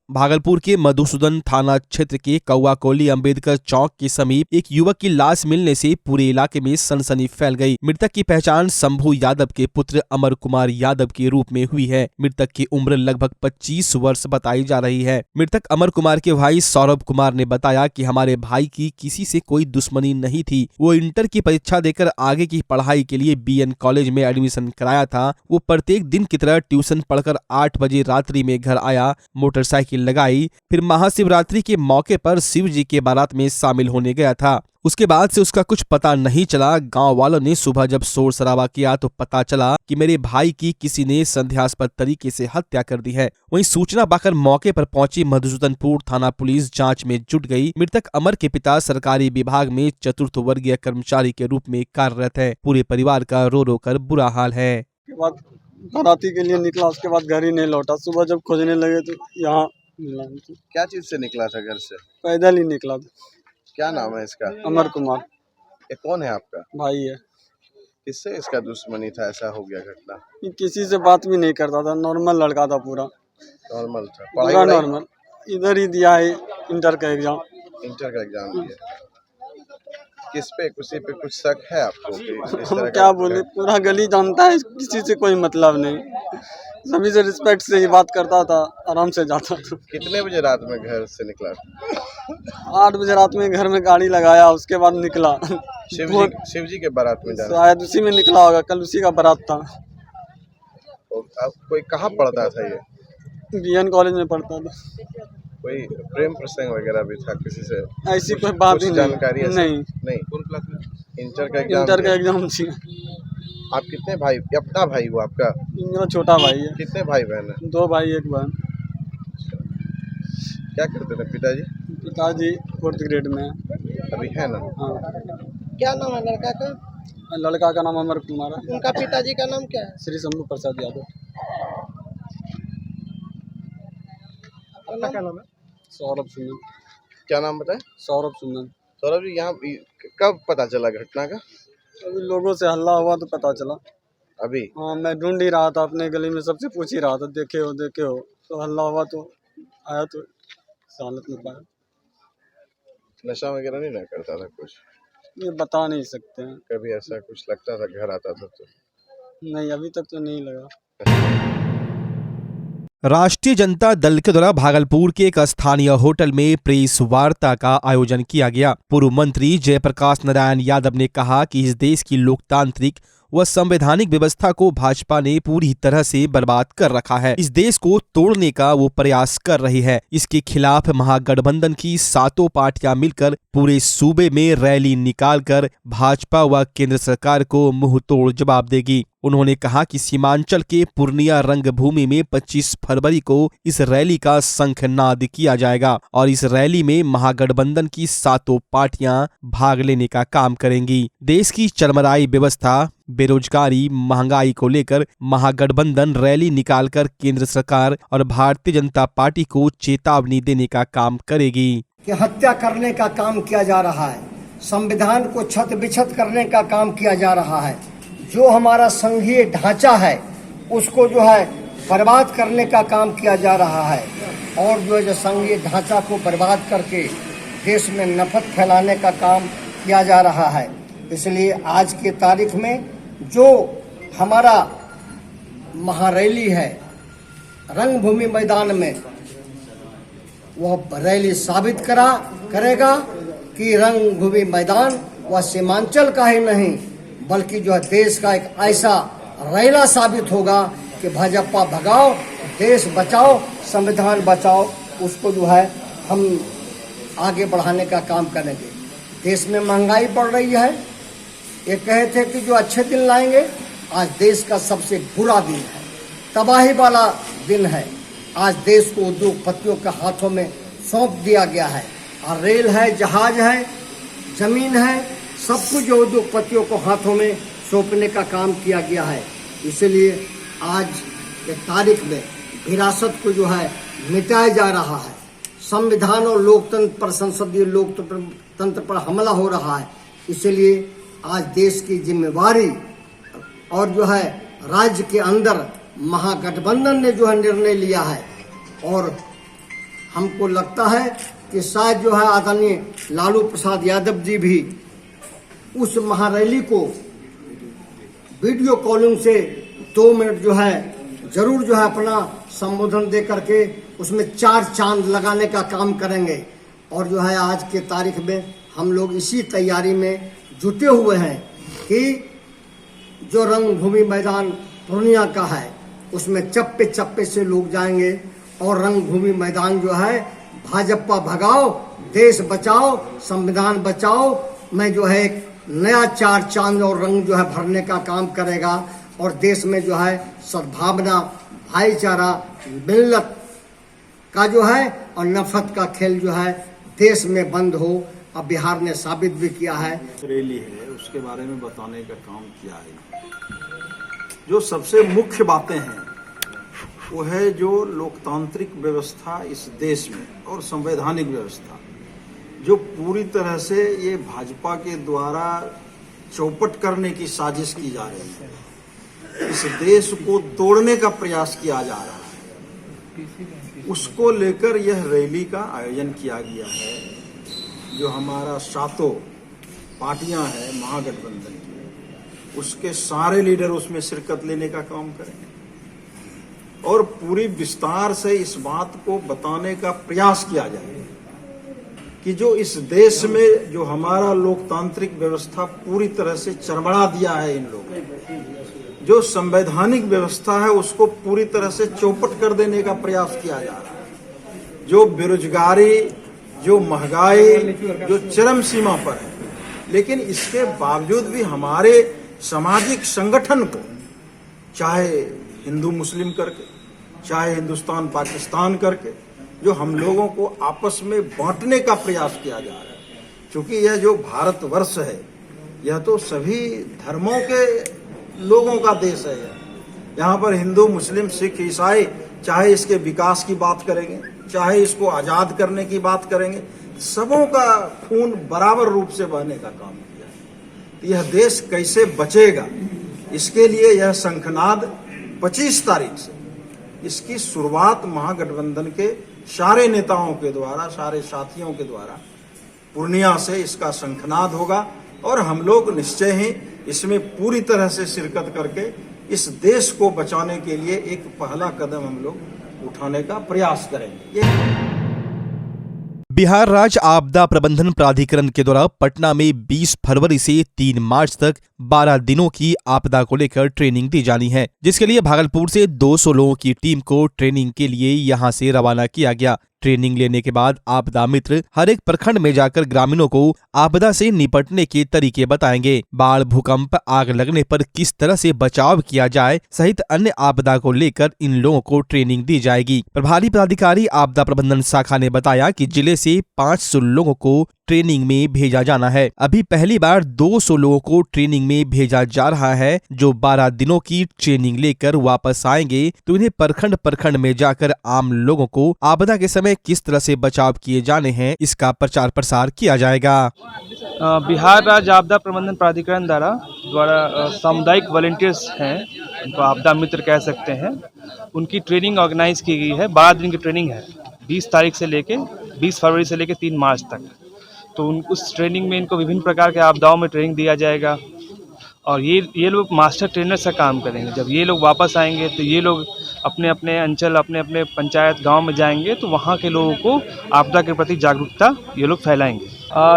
भागलपुर के मधुसूदन थाना क्षेत्र के कौआकोली अंबेडकर चौक के समीप एक युवक की लाश मिलने से पूरे इलाके में सनसनी फैल गई। मृतक की पहचान शंभू यादव के पुत्र अमर कुमार यादव के रूप में हुई है। मृतक की उम्र लगभग 25 वर्ष बताई जा रही है। मृतक अमर कुमार के भाई सौरभ कुमार ने बताया कि हमारे भाई की किसी से कोई दुश्मनी नहीं थी। वो इंटर की परीक्षा देकर आगे की पढ़ाई के लिए BN कॉलेज में एडमिशन कराया था। वो प्रत्येक दिन की तरह ट्यूशन पढ़कर 8 बजे रात्रि में घर आया, मोटरसाइकिल लगाई, फिर महाशिवरात्रि के मौके पर शिव जी के बारात में शामिल होने गया था। उसके बाद से उसका कुछ पता नहीं चला। गांव वालों ने सुबह जब शोर शराबा किया तो पता चला कि मेरे भाई की किसी ने संदेहास्पद तरीके से हत्या कर दी है। वहीं सूचना पाकर मौके पर पहुंची मधुसूदनपुर थाना पुलिस जांच में जुट गई। मृतक अमर के पिता सरकारी विभाग में चतुर्थ वर्गीय कर्मचारी के रूप में कार्यरत है। पूरे परिवार का रो रो कर बुरा हाल है। बाराती के लिए निकला, उसके बाद घर ही नहीं लौटा। सुबह जब खोजने लगे तो यहाँ मिला। क्या चीज से निकला था? घर से पैदल ही निकला था। क्या नाम है इसका? अमर कुमार। ये कौन है आपका? भाई है। किससे इसका दुश्मनी था? ऐसा हो गया घटना? किसी से बात भी नहीं करता था, नॉर्मल लड़का था, पूरा नॉर्मल था। पूरा नॉर्मल। इधर ही दिया है इंटर का एग्जाम। इंटर का एग्जाम दिया। किस पे, किसी पे कुछ शक है आपको कि इस हम तरह क्या बोले, पूरा गली जानता है, किसी से कोई मतलब नहीं। सभी से रिस्पेक्ट से ही बात करता था, आराम से जाता था। कितने बजे रात में घर से निकला? 8 बजे रात में घर में गाड़ी लगाया, उसके बाद निकला। शिव जी के बारात में जाना? शायद उसी में निकला होगा, कल उसी का बारात था। अब कोई कहाँ पढ़ता था? ये BN कॉलेज में पढ़ता था। कोई प्रेम प्रसंग वगैरह भी था किसी से? ऐसी कोई बात ही जानकारी नहीं। कौन क्लास में? इंटर का एग्जाम थी। आप कितने भाई? अपना भाई वो आपका? मेरा छोटा भाई है। कितने भाई बहन है? 2 भाई 1 बहन। क्या करते थे पिताजी? पिताजी 4th ग्रेड में है। अभी है ना? हाँ। क्या नाम है लड़का का? लड़का का नाम अमर कुमार है। उनका पिताजी का नाम क्या है? श्री शंभू प्रसाद यादव। क्या नाम है? सौरभ सुंदर। क्या नाम बताए? सौरभ सुंदर। सौरभ जी, यहाँ कब पता चला घटना का? अभी लोगों से हल्ला हुआ तो पता चला। अभी? हाँ, मैं ढूंढ ही रहा था अपने गली में, सबसे पूछ ही रहा था, देखे हो तो हल्ला हुआ तो आया, तो हालत में पाया। नशा वगैरह नहीं ना करता था कुछ? ये बता नहीं सकते हैं। कभी ऐसा कुछ लगता था घर आता था तो? नहीं, अभी तक तो नहीं लगा। राष्ट्रीय जनता दल के द्वारा भागलपुर के एक स्थानीय होटल में प्रेस वार्ता का आयोजन किया गया। पूर्व मंत्री जयप्रकाश नारायण यादव ने कहा कि इस देश की लोकतांत्रिक व संवैधानिक व्यवस्था को भाजपा ने पूरी तरह से बर्बाद कर रखा है। इस देश को तोड़ने का वो प्रयास कर रही है। इसके खिलाफ महागठबंधन की 7 पार्टियां मिलकर पूरे सूबे में रैली निकालकर भाजपा व केंद्र सरकार को मुंह तोड़ जवाब देगी। उन्होंने कहा कि सीमांचल के पूर्णिया रंगभूमि में 25 फरवरी को इस रैली का शंखनाद किया जाएगा और इस रैली में महागठबंधन की 7 पार्टियां भाग लेने का काम करेंगी। देश की चरमराई व्यवस्था, बेरोजगारी, महंगाई को लेकर महागठबंधन रैली निकालकर केंद्र सरकार और भारतीय जनता पार्टी को चेतावनी देने का काम करेगी। कि हत्या करने का काम किया जा रहा है, संविधान को छत बिछत करने का काम किया जा रहा है, जो हमारा संघीय ढांचा है उसको जो है बर्बाद करने का काम किया जा रहा है और जो संघीय ढांचा को बर्बाद करके देश में नफरत फैलाने का काम किया जा रहा है। इसलिए आज की तारीख में जो हमारा महारैली है रंगभूमि मैदान में, वह रैली साबित करेगा कि रंगभूमि मैदान वह सीमांचल का ही नहीं बल्कि जो है देश का एक ऐसा रैला साबित होगा कि भाजपा भगाओ, देश बचाओ, संविधान बचाओ। उसको जो है हम आगे बढ़ाने का काम करेंगे। देश में महंगाई बढ़ रही है। ये कहे थे कि जो अच्छे दिन लाएंगे, आज देश का सबसे बुरा दिन है, तबाही वाला दिन है। आज देश को उद्योगपतियों के हाथों में सौंप दिया गया है और रेल है, जहाज है, जमीन है, सब कुछ जो उद्योगपतियों को हाथों में सौंपने का काम किया गया है। इसलिए आज के तारीख में विरासत को जो है मिटाया जा रहा है। संविधान और लोकतंत्र पर, संसदीय लोकतंत्र पर हमला हो रहा है। इसलिए आज देश की जिम्मेवारी और जो है राज्य के अंदर महागठबंधन ने जो है निर्णय लिया है और हमको लगता है कि शायद जो है आदरणीय लालू प्रसाद यादव जी भी उस महारैली को वीडियो कॉलिंग से 2 मिनट जो है जरूर जो है अपना संबोधन दे करके उसमें 4 चांद लगाने का काम करेंगे। और जो है आज के तारीख में हम लोग इसी तैयारी में जुटे हुए हैं कि जो रंगभूमि मैदान पूर्णिया का है उसमें चप्पे चप्पे से लोग जाएंगे और रंगभूमि मैदान जो है भाजपा भगाओ, देश बचाओ, संविधान बचाओ में जो है एक नया 4 चांद और रंग जो है भरने का काम करेगा और देश में जो है सद्भावना, भाईचारा, मिल्लत का जो है और नफरत का खेल जो है देश में बंद हो। अब बिहार ने साबित भी किया है। रैली है उसके बारे में बताने का काम किया है। जो सबसे मुख्य बातें हैं वो है जो लोकतांत्रिक व्यवस्था इस देश में और संवैधानिक व्यवस्था जो पूरी तरह से ये भाजपा के द्वारा चौपट करने की साजिश की जा रही है, इस देश को तोड़ने का प्रयास किया जा रहा है, उसको लेकर यह रैली का आयोजन किया गया है। जो हमारा 7 पार्टियां हैं महागठबंधन की, उसके सारे लीडर उसमें शिरकत लेने का काम करेंगे और पूरी विस्तार से इस बात को बताने का प्रयास किया जाएगा कि जो इस देश में जो हमारा लोकतांत्रिक व्यवस्था पूरी तरह से चरमरा दिया है इन लोगों ने, जो संवैधानिक व्यवस्था है उसको पूरी तरह से चौपट कर देने का प्रयास किया जा रहा है। जो बेरोजगारी, जो महंगाई जो चरम सीमा पर है, लेकिन इसके बावजूद भी हमारे सामाजिक संगठन को चाहे हिंदू मुस्लिम करके, चाहे हिंदुस्तान पाकिस्तान करके, जो हम लोगों को आपस में बांटने का प्रयास किया जा रहा है। क्योंकि यह जो भारतवर्ष है यह तो सभी धर्मों के लोगों का देश है। यहाँ पर हिंदू, मुस्लिम, सिख, ईसाई चाहे इसके विकास की बात करेंगे, चाहे इसको आजाद करने की बात करेंगे, सबों का खून बराबर रूप से बहने का काम किया है। तो यह देश कैसे बचेगा, इसके लिए यह शंखनाद 25 तारीख से इसकी शुरुआत महागठबंधन के सारे नेताओं के द्वारा, सारे साथियों के द्वारा पूर्णिया से इसका शंखनाद होगा और हम लोग निश्चय ही इसमें पूरी तरह से शिरकत करके इस देश को बचाने के लिए एक पहला कदम हम लोग उठाने का प्रयास करेंगे। बिहार राज्य आपदा प्रबंधन प्राधिकरण के द्वारा पटना में 20 फरवरी से 3 मार्च तक 12 दिनों की आपदा को लेकर ट्रेनिंग दी जानी है, जिसके लिए भागलपुर से 200 लोगों की टीम को ट्रेनिंग के लिए यहां से रवाना किया गया। ट्रेनिंग लेने के बाद आपदा मित्र हर एक प्रखंड में जाकर ग्रामीणों को आपदा से निपटने के तरीके बताएंगे। बाढ़, भूकंप, आग लगने पर किस तरह से बचाव किया जाए सहित अन्य आपदा को लेकर इन लोगों को ट्रेनिंग दी जाएगी। प्रभारी पदाधिकारी आपदा प्रबंधन शाखा ने बताया कि जिले से 500 लोगों को ट्रेनिंग में भेजा जाना है। अभी पहली बार 200 लोगों को ट्रेनिंग में भेजा जा रहा है, जो 12 दिनों की ट्रेनिंग लेकर वापस आएंगे तो इन्हें प्रखंड प्रखंड में जाकर आम लोगों को आपदा के समय किस तरह से बचाव किए जाने हैं इसका प्रचार प्रसार किया जाएगा। बिहार राज्य आपदा प्रबंधन प्राधिकरण द्वारा सामुदायिक वॉलंटियर्स हैं, उनको आपदा मित्र कह सकते हैं, उनकी ट्रेनिंग ऑर्गेनाइज की गई है। 12 दिन की ट्रेनिंग है, 20 तारीख से लेके 20 फरवरी से लेके 3 मार्च तक। तो उस ट्रेनिंग में इनको विभिन्न प्रकार के आपदाओं में ट्रेनिंग दिया जाएगा और ये लोग मास्टर ट्रेनर का काम करेंगे। जब ये लोग वापस आएंगे तो ये लोग अपने अपने अंचल, अपने अपने पंचायत गांव में जाएंगे तो वहाँ के लोगों को आपदा के प्रति जागरूकता ये लोग फैलाएंगे।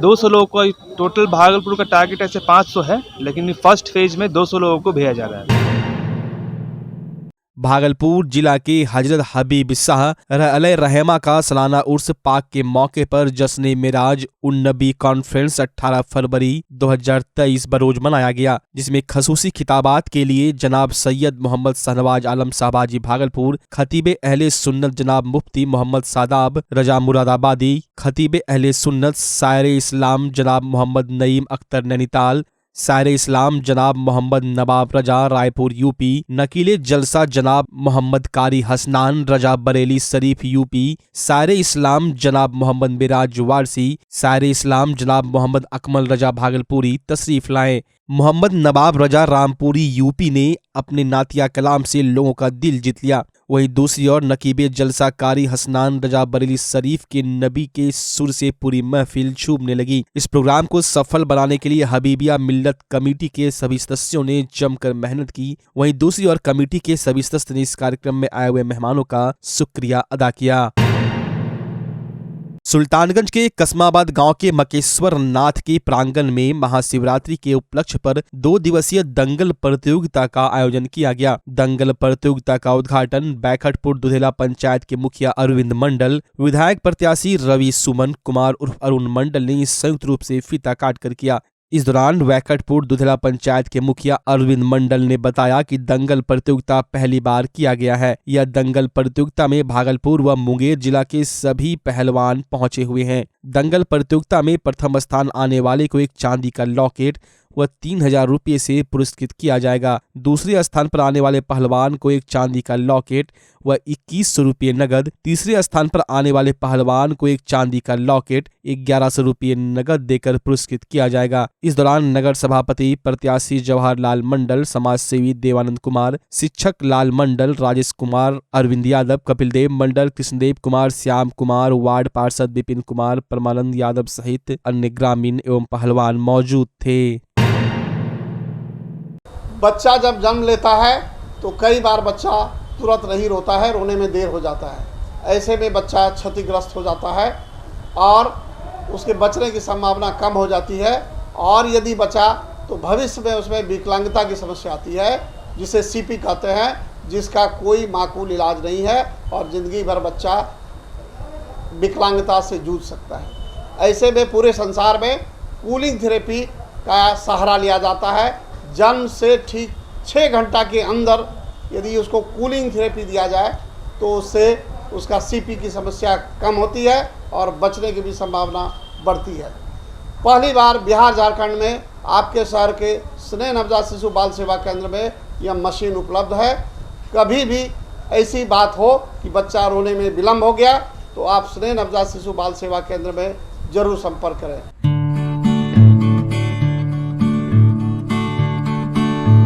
200 लोगों को टोटल भागलपुर का टारगेट ऐसे 500 है, लेकिन फर्स्ट फेज में 200 लोगों को भेजा जा रहा है। भागलपुर जिला के हजरत हबीब शाह अलैहि रहमा का सालाना उर्स पाक के मौके पर जश्न मेराज उन नबी कॉन्फ्रेंस 18 फरवरी 2023 बरोज मनाया गया, जिसमें खसूसी खिताबात के लिए जनाब सैयद मोहम्मद शहनवाज आलम साहबाजी भागलपुर, खतीब अहले सुन्नत जनाब मुफ्ती मोहम्मद सादाब रजा मुरादाबादी, खतीब अहले सुन्नत शायर इस्लाम जनाब मोहम्मद नईम अख्तर नैनीताल, शायर इस्लाम जनाब मोहम्मद नवाब रजा रायपुर यूपी, नकीले जलसा जनाब मोहम्मद कारी हसनान रजा बरेली शरीफ यूपी, शायर इस्लाम जनाब मोहम्मद मिराज वारसी, शायर इस्लाम जनाब मोहम्मद अकमल रजा भागलपुरी तशरीफ लाएं। मोहम्मद नवाब रजा रामपुरी यूपी ने अपने नातिया कलाम से लोगों का दिल जीत लिया। वहीं दूसरी ओर नकीबे जलसा कारी हसनान रजा बरेली शरीफ के नबी के सुर से पूरी महफिल झूमने लगी। इस प्रोग्राम को सफल बनाने के लिए हबीबिया मिल्लत कमेटी के सभी सदस्यों ने जमकर मेहनत की। वहीं दूसरी ओर कमेटी के सभी सदस्य ने इस कार्यक्रम में आए हुए मेहमानों का शुक्रिया अदा किया। सुल्तानगंज के कस्माबाद गांव के मकेश्वर नाथ के प्रांगण में महाशिवरात्रि के उपलक्ष्य पर 2 दिवसीय दंगल प्रतियोगिता का आयोजन किया गया। दंगल प्रतियोगिता का उद्घाटन बैखटपुर दुधेला पंचायत के मुखिया अरविंद मंडल, विधायक प्रत्याशी रवि सुमन कुमार उर्फ अरुण मंडल ने संयुक्त रूप से फीता काटकर किया। इस दौरान बैखटपुर दुधेला पंचायत के मुखिया अरविंद मंडल ने बताया कि दंगल प्रतियोगिता पहली बार किया गया है। यह दंगल प्रतियोगिता में भागलपुर व मुंगेर जिला के सभी पहलवान पहुंचे हुए हैं। दंगल प्रतियोगिता में प्रथम स्थान आने वाले को एक चांदी का लॉकेट व 3000 रुपये से पुरस्कृत किया जाएगा। दूसरे स्थान पर आने वाले पहलवान को एक चांदी का लॉकेट व 2100 रुपये नगद, तीसरे स्थान पर आने वाले पहलवान को एक चांदी का लॉकेट 1100 रुपये नगद देकर पुरस्कृत किया जाएगा। इस दौरान नगर सभापति प्रत्याशी जवाहर लाल मंडल, समाज सेवी देवानंद कुमार, शिक्षक लाल मंडल, राजेश कुमार, अरविंद यादव, कपिल देव मंडल, कृष्णदेव कुमार, श्याम कुमार, वार्ड पार्षद विपिन कुमार, परमानंद यादव सहित अन्य ग्रामीण एवं पहलवान मौजूद थे। बच्चा जब जन्म लेता है तो कई बार बच्चा तुरंत नहीं रोता है, रोने में देर हो जाता है। ऐसे में बच्चा क्षतिग्रस्त हो जाता है और उसके बचने की संभावना कम हो जाती है। और यदि बचा तो भविष्य में उसमें विकलांगता की समस्या आती है, जिसे सीपी कहते हैं, जिसका कोई माकूल इलाज नहीं है और ज़िंदगी भर बच्चा विकलांगता से जूझ सकता है। ऐसे में पूरे संसार में कूलिंग थेरेपी का सहारा लिया जाता है। जन्म से ठीक 6 घंटा के अंदर यदि उसको कूलिंग थेरेपी दिया जाए तो उससे उसका सीपी की समस्या कम होती है और बचने की भी संभावना बढ़ती है। पहली बार बिहार झारखंड में आपके शहर के स्नेह नवजात शिशु बाल सेवा केंद्र में यह मशीन उपलब्ध है। कभी भी ऐसी बात हो कि बच्चा रोने में विलम्ब हो गया तो आप स्नेह नवजात शिशु बाल सेवा केंद्र में जरूर संपर्क करें।